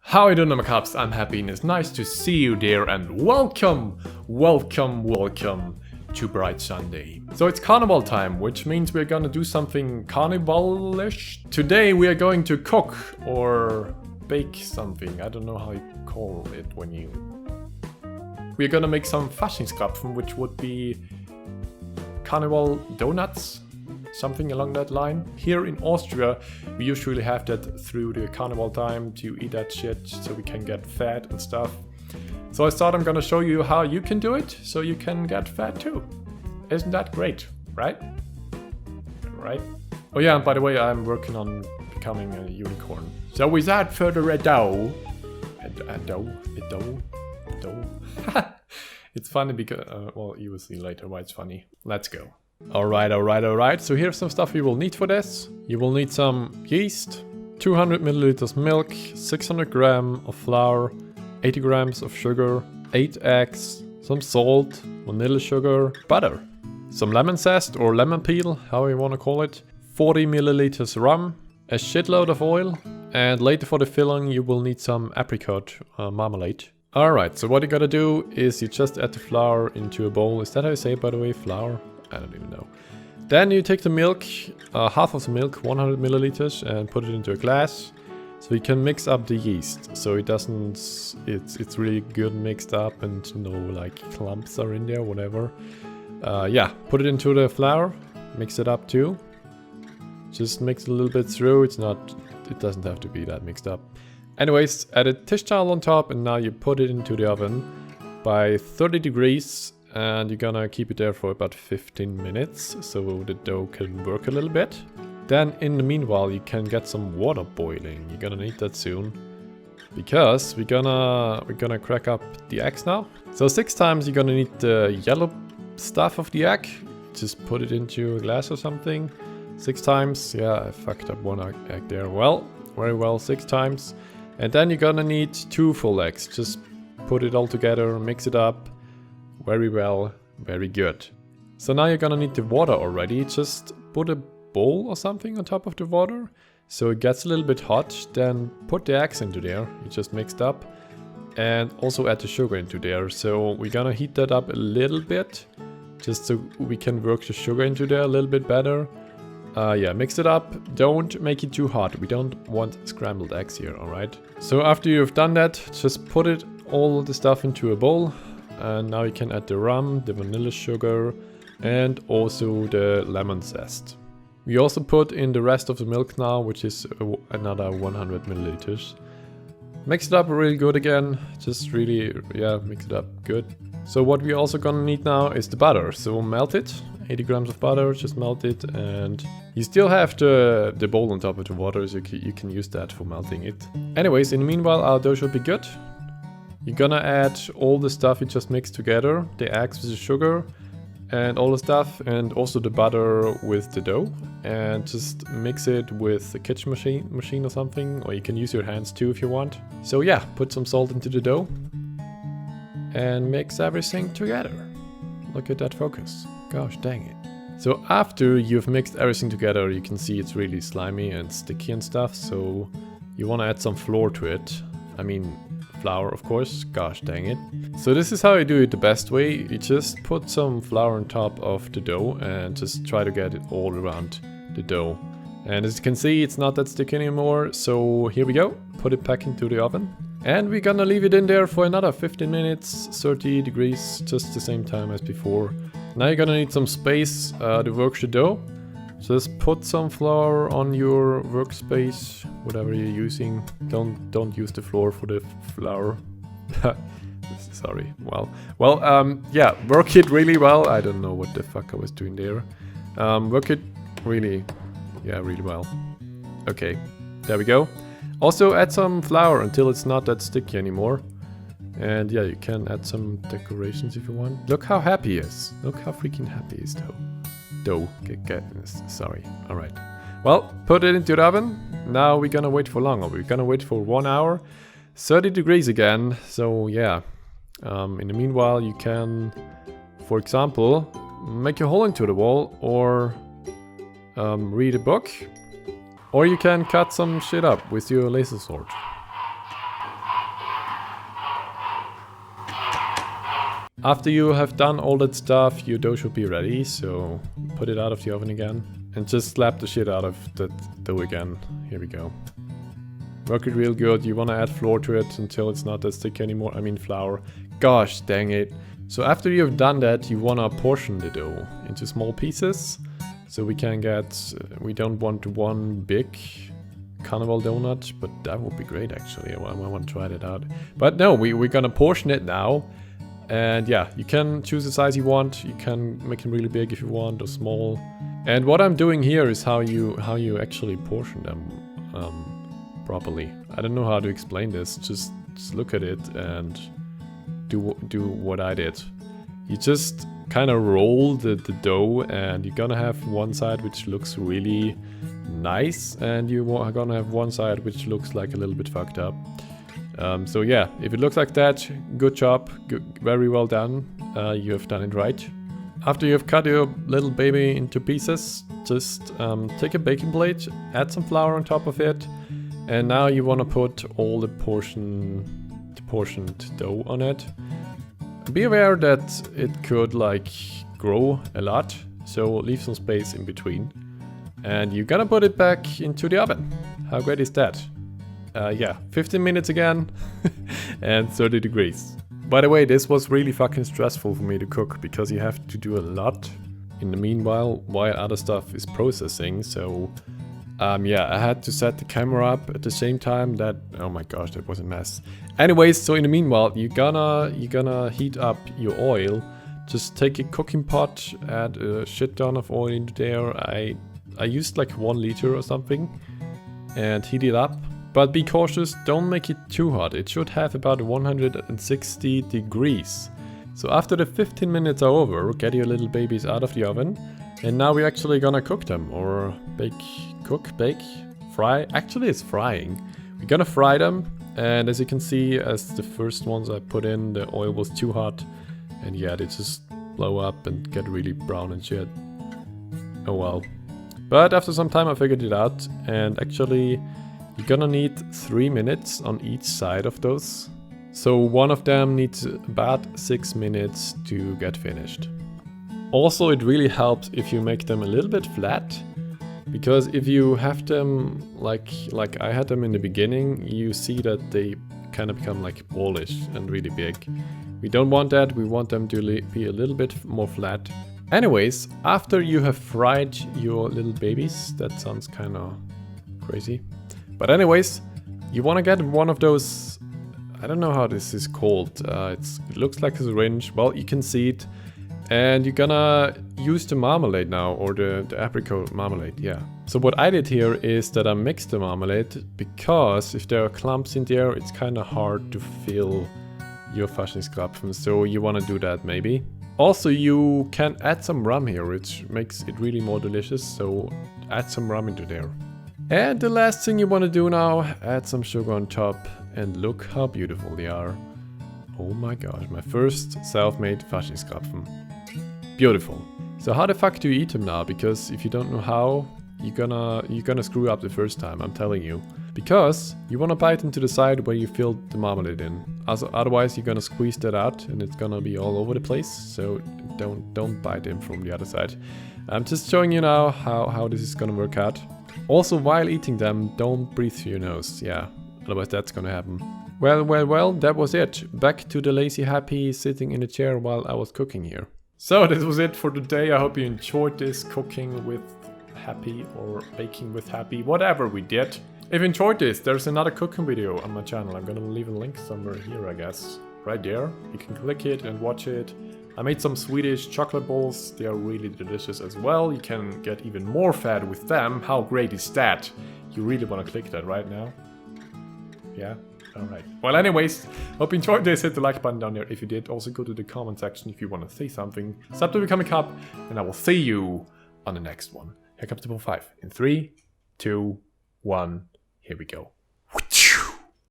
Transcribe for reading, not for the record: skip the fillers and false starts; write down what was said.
How you doing, my cups? I'm happy and it's nice to see you there, and welcome to Bright Sunday. So it's carnival time, which means we're gonna do something carnival-ish. Today we are going to cook or bake something. I don't know how you call it when you... We're gonna make some Faschingskrapfen, which would be carnival donuts. Something along that line. Here in Austria, we usually have that through the carnival time to eat that shit so we can get fat and stuff. So I thought I'm gonna show you how you can do it so you can get fat too. Isn't that great, right? Right? Oh yeah, and by the way, I'm working on becoming a unicorn. So without further ado, it's funny because, well, you will see later why it's funny. Let's go. Alright. So here's some stuff you will need for this. You will need some yeast, 200 milliliters milk, 600 grams of flour, 80 grams of sugar, 8 eggs, some salt, vanilla sugar, butter, some lemon zest or lemon peel, how you want to call it, 40 milliliters rum, a shitload of oil, and later for the filling you will need some apricot marmalade. Alright, so what you gotta do is you just add the flour into a bowl. Is that how you say it, by the way, flour? I don't even know. Then you take the milk, half of the milk, 100 milliliters, and put it into a glass. So you can mix up the yeast. So it doesn't, it's really good mixed up and no like clumps are in there, whatever. Yeah, put it into the flour, mix it up too. Just mix it a little bit through, it doesn't have to be that mixed up. Anyways, add a dish towel on top and now you put it into the oven by 30 degrees. And you're gonna keep it there for about 15 minutes so the dough can work a little bit. Then in the meanwhile you can get some water boiling. You're gonna need that soon because we're gonna crack up the eggs now. So 6 times you're gonna need the yellow stuff of the egg. Just put it into a glass or something. 6 times. Yeah, I fucked up one egg there. Well, very well, 6 times. And then you're gonna need 2 full eggs. Just put it all together, mix it up. Very well, very good. So now you're gonna need the water already. Just put a bowl or something on top of the water so it gets a little bit hot. Then put the eggs into there, you just mixed up, and also add the sugar into there. So we're gonna heat that up a little bit just so we can work the sugar into there a little bit better. Yeah, mix it up. Don't make it too hot. We don't want scrambled eggs here, alright? So after you've done that, just put it all the stuff into a bowl. And now you can add the rum, the vanilla sugar, and also the lemon zest. We also put in the rest of the milk now, which is another 100 milliliters. Mix it up really good again. Just really, yeah, mix it up good. So what we also gonna need now is the butter. So melt it, 80 grams of butter, just melt it. And you still have the bowl on top of the water, so you can use that for melting it. Anyways, in the meanwhile, our dough should be good. You're gonna add all the stuff you just mixed together, the eggs with the sugar and all the stuff, and also the butter with the dough, and just mix it with a kitchen machine or something, or you can use your hands too if you want. So yeah, put some salt into the dough and mix everything together. Look at that focus. Gosh dang it. So after you've mixed everything together, you can see it's really slimy and sticky and stuff, so you want to add some flour to it. I mean, flour, of course. Gosh dang it. So this is how you do it the best way. You just put some flour on top of the dough and just try to get it all around the dough. And as you can see, it's not that sticky anymore. So here we go. Put it back into the oven. And we're gonna leave it in there for another 15 minutes, 30 degrees, just the same time as before. Now you're gonna need some space to work the dough. Just put some flour on your workspace, whatever you're using. Don't use the floor for the flour. Sorry. Yeah, work it really well. I don't know what the fuck I was doing there. Work it really well. Okay, there we go. Also add some flour until it's not that sticky anymore. And yeah, you can add some decorations if you want. Look how happy he is. Look how freaking happy he is though. Sorry. Alright. Well, put it into the oven. Now we're gonna wait for longer. We're gonna wait for 1 hour. 30 degrees again. So yeah. In the meanwhile, you can, for example, make a hole into the wall or read a book. Or you can cut some shit up with your laser sword. After you have done all that stuff, your dough should be ready, so put it out of the oven again. And just slap the shit out of that dough again. Here we go. Work it real good. You want to add flour to it until it's not as thick anymore. I mean flour. Gosh dang it. So after you've done that, you want to portion the dough into small pieces. So we can get, we don't want one big carnival donut, but that would be great actually. I want to try that out. But no, we're gonna portion it now. And yeah, you can choose the size you want. You can make them really big if you want, or small. And what I'm doing here is how you actually portion them properly. I don't know how to explain this. Just look at it and do what I did. You just kind of roll the dough, and you're gonna have one side which looks really nice, and you are gonna have one side which looks like a little bit fucked up. So yeah, if it looks like that, good job, very well done. You have done it right. After you have cut your little baby into pieces, just take a baking plate, add some flour on top of it, and now you want to put all the portioned dough on it. Be aware that it could like grow a lot, so leave some space in between. And you're gonna put it back into the oven. How great is that? Yeah, 15 minutes again and 30 degrees. By the way, this was really fucking stressful for me to cook because you have to do a lot in the meanwhile while other stuff is processing. So yeah, I had to set the camera up at the same time. That, oh my gosh, that was a mess. Anyways, so in the meanwhile, you're gonna heat up your oil. Just take a cooking pot, add a shit ton of oil into there. I used like 1 liter or something, and heat it up. But be cautious, don't make it too hot. It should have about 160 degrees. So after the 15 minutes are over, get your little babies out of the oven. And now we're actually gonna cook them, or bake, fry. Actually, it's frying. We're gonna fry them. And as you can see, as the first ones I put in, the oil was too hot. And yeah, they just blow up and get really brown and shit. Oh well. But after some time I figured it out, and actually you're gonna need 3 minutes on each side of those. So one of them needs about 6 minutes to get finished. Also, it really helps if you make them a little bit flat, because if you have them like I had them in the beginning, you see that they kind of become like ballish and really big. We don't want that, we want them to be a little bit more flat. Anyways, after you have fried your little babies, that sounds kind of crazy. But anyways, you want to get one of those, I don't know how this is called, it looks like a syringe, well you can see it. And you're gonna use the marmalade now, or the apricot marmalade, yeah. So what I did here is that I mixed the marmalade, because if there are clumps in there, it's kind of hard to fill your Faschingskrapfen, so you want to do that maybe. Also, you can add some rum here, which makes it really more delicious, so add some rum into there. And the last thing you want to do now, add some sugar on top, and look how beautiful they are. Oh my gosh, my first self-made Faschingskrapfen. Beautiful. So how the fuck do you eat them now? Because if you don't know how, you're gonna screw up the first time, I'm telling you. Because you wanna bite into the side where you filled the marmalade in. Also, otherwise you're gonna squeeze that out and it's gonna be all over the place. So don't bite in from the other side. I'm just showing you now how this is gonna work out. Also, while eating them, don't breathe through your nose. Yeah, otherwise that's gonna happen. Well, that was it. Back to the lazy happy sitting in a chair while I was cooking here. So this was it for today. I hope you enjoyed this cooking with happy or baking with happy, whatever we did. If you enjoyed this, there's another cooking video on my channel. I'm gonna leave a link somewhere here, I guess. Right there. You can click it and watch it. I made some Swedish chocolate balls. They are really delicious as well. You can get even more fat with them. How great is that? You really wanna click that right now? Yeah? Alright. Well, anyways, hope you enjoyed this. Hit the like button down there if you did. Also go to the comment section if you want to say something. Sub to become a cup, and I will see you on the next one. Here comes the PAWFIVE. In 3, 2, 1, here we go.